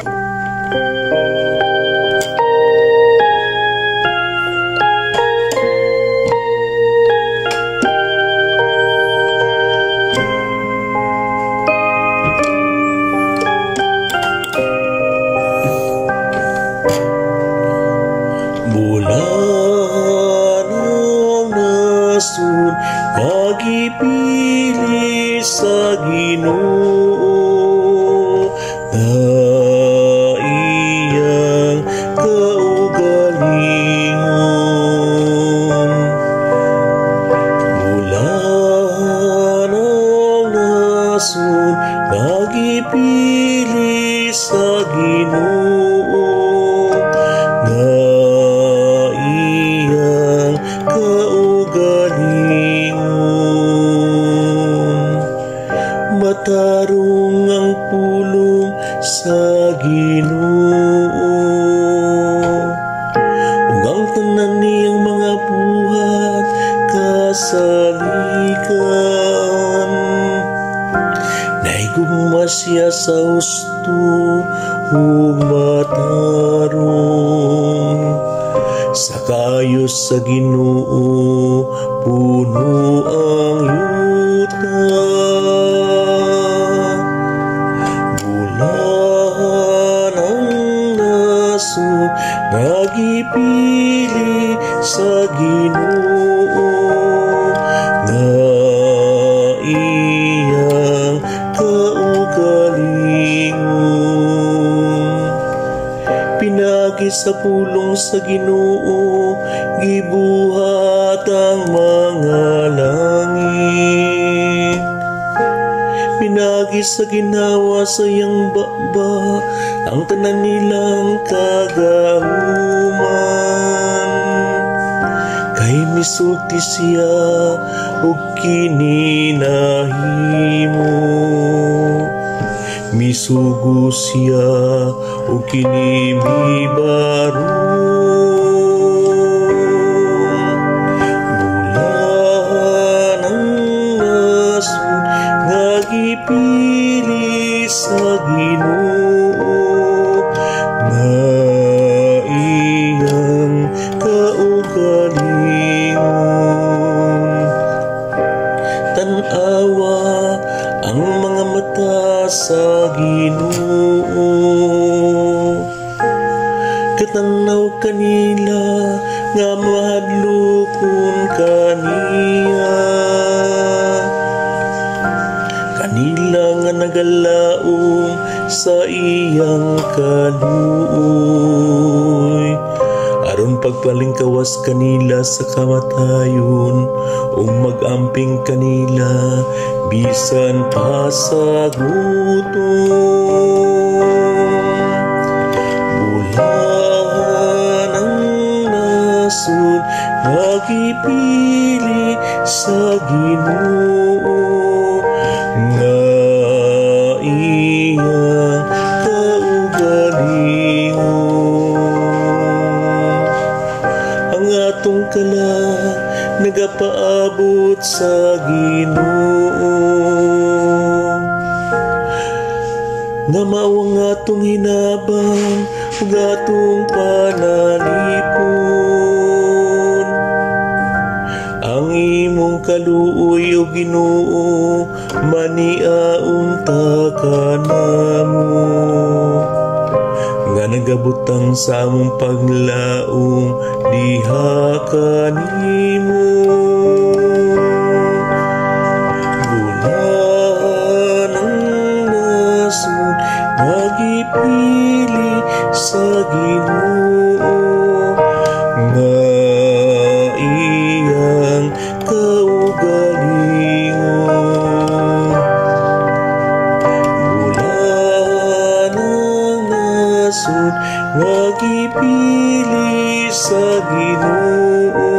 Bulan agipili sa Ginoo na iyang kaugalingon. Bulan ang nasud agipili sa Ginoo na iyang kaugalingon. Matarong ang pulong sa Ginoo ug ang tanan niyang mga buhat kasalikan. Naigugma siya sa husto ug matarong. Sa kaayos sa Ginoo puno ang yuta. Bulan ang nasud nagipili sa Ginoo na iyang kaugalingon. Pinagi sa pulong sa Ginoo gibuhat ang mga langit. Pinagi sa ginawa sa iyang baba ang tanan nilang kagahuman. Kay misulti siya ug kininahimo, misugo siya ug kinimibarong. Bulan ang nasud nagipili sa Ginoo na iyang kaugalingon. Tan-awa ang mga mata sa Ginoo, katanaw kanila nga mahadlokon kaniya. Kanila nga nagalaom sa iyang kaluoy, aron pagpalingkawas kanila sa kamatayon o magamping kanila bisan pa sa gutom. Bulan ang nasud nagipili sa Ginoo na iyang kaugalingon. Ang atong kalag nagapaabot sa Ginoo nga mao ang atong hinabang ug atong panalipon. Ang imong kaluoy o Ginoo maniaunta kanamo, nga nagabutang sa among paglaong diha kanimo. Bulan ang nasud nagipili sa Ginoo nga iyang kaugalingon. Bulan ang nasud nagipili sa Ginoo